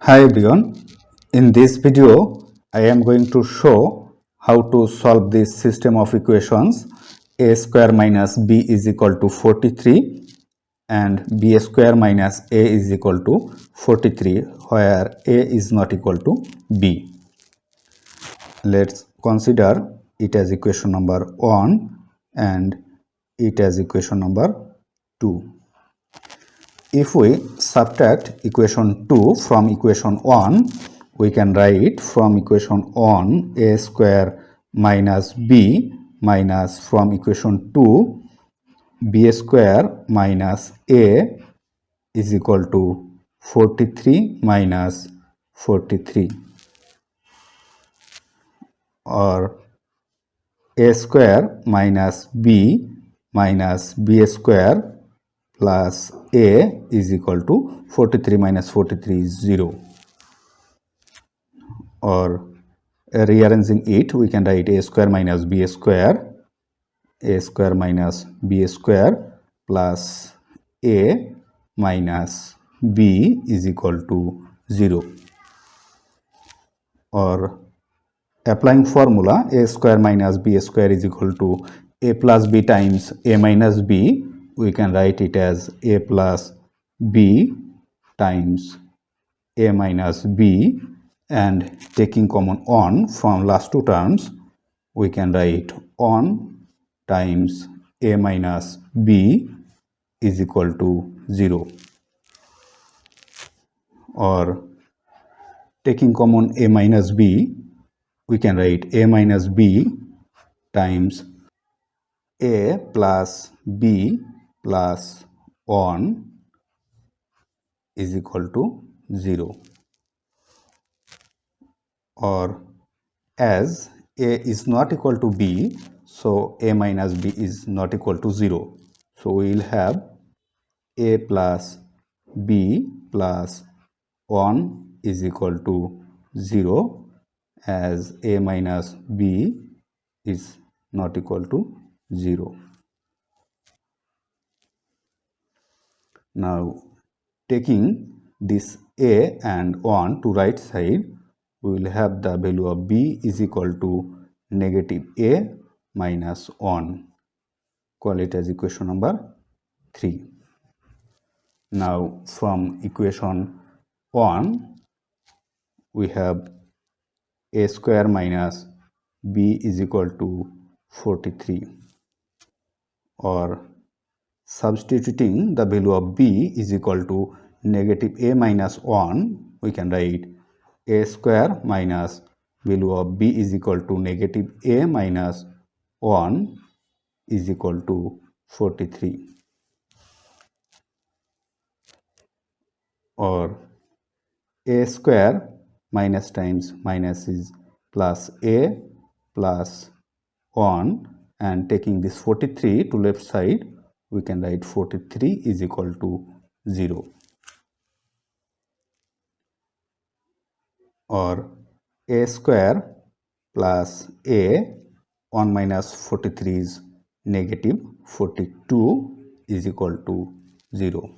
Hi everyone, in this video I am going to show how to solve this system of equations a square minus b is equal to 43 and b square minus a is equal to 43 where a is not equal to b. Let's consider it as equation number 1 and it as equation number 2. If we subtract equation 2 from equation 1, we can write from equation 1 a square minus b minus from equation 2 b square minus a is equal to 43 minus 43, or a square minus b minus b square plus a is equal to 43 minus 43 is 0, or rearranging it we can write a square minus b square minus b square plus a minus b is equal to 0, or applying formula a square minus b square is equal to a plus b times a minus b, we can write it as a plus b times a minus b, and taking common 1 from last two terms we can write 1 times a minus b is equal to 0, or taking common a minus b we can write a minus b times a plus b plus 1 is equal to 0, or as a is not equal to b, so a minus b is not equal to 0. So we will have a plus b plus 1 is equal to 0, as a minus b is not equal to 0. Now taking this a and 1 to right side, we will have the value of b is equal to negative a minus 1. Call it as equation number 3. Now from equation 1 we have a square minus b is equal to 43, or substituting the value of b is equal to negative a minus 1, we can write a square minus value of b is equal to negative a minus 1 is equal to 43, or a square minus times minus is plus a plus 1, and taking this 43 to left side we can write 43 is equal to 0, or a square plus a 1 minus 43 is negative 42 is equal to 0,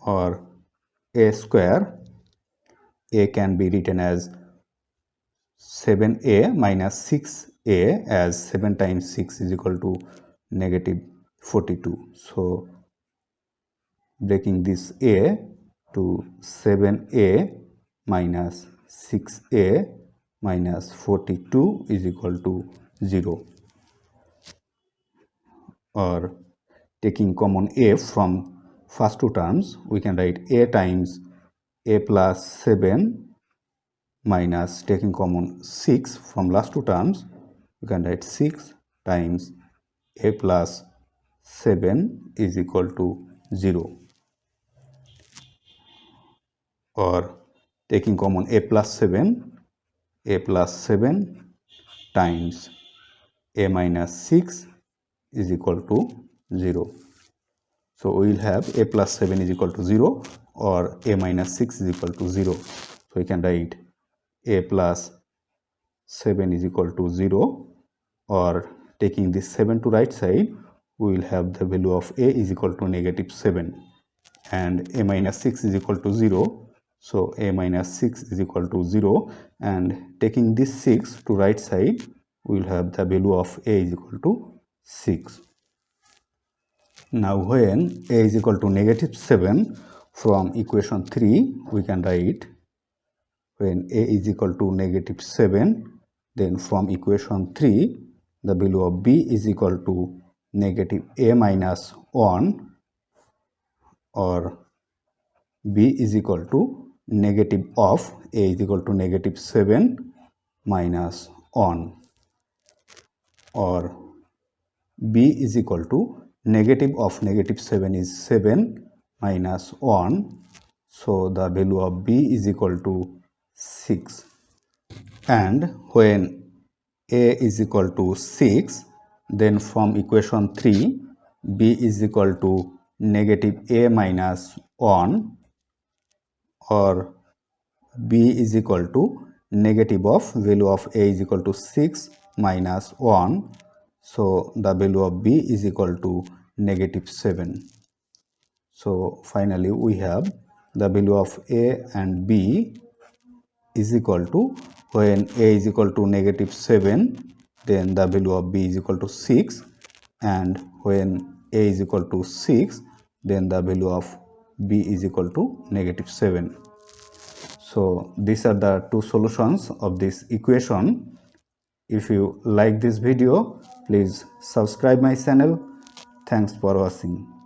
or a square, a can be written as 7a minus 6a, as 7 times 6 is equal to negative 42. So breaking this a to 7a minus 6a minus 42 is equal to 0, or taking common a from first two terms we can write a times a plus 7 minus taking common 6 from last two terms we can write 6 times a plus 7 is equal to 0, or taking common a plus 7 times a minus 6 is equal to 0. So we will have a plus 7 is equal to 0, or a minus 6 is equal to 0. So we can write a plus 7 is equal to 0, or taking this 7 to right side we will have the value of a is equal to negative 7, and a minus 6 is equal to 0. So a minus 6 is equal to 0, and taking this 6 to right side, we will have the value of a is equal to 6. Now when a is equal to negative 7, from equation 3 we can write, when a is equal to negative 7, then from equation 3 the value of b is equal to negative a minus 1, or b is equal to negative of a is equal to negative 7 minus 1, or b is equal to negative of negative 7 is 7 minus 1, so the value of b is equal to 6. And when a is equal to 6, then from equation 3 b is equal to negative a minus 1, or b is equal to negative of value of a is equal to 6 minus 1, so the value of b is equal to negative 7. So finally we have the value of a and b is equal to, when a is equal to negative 7, then the value of b is equal to 6, and when a is equal to 6, then the value of b is equal to negative 7. So these are the two solutions of this equation. If you like this video, please subscribe my channel. Thanks for watching.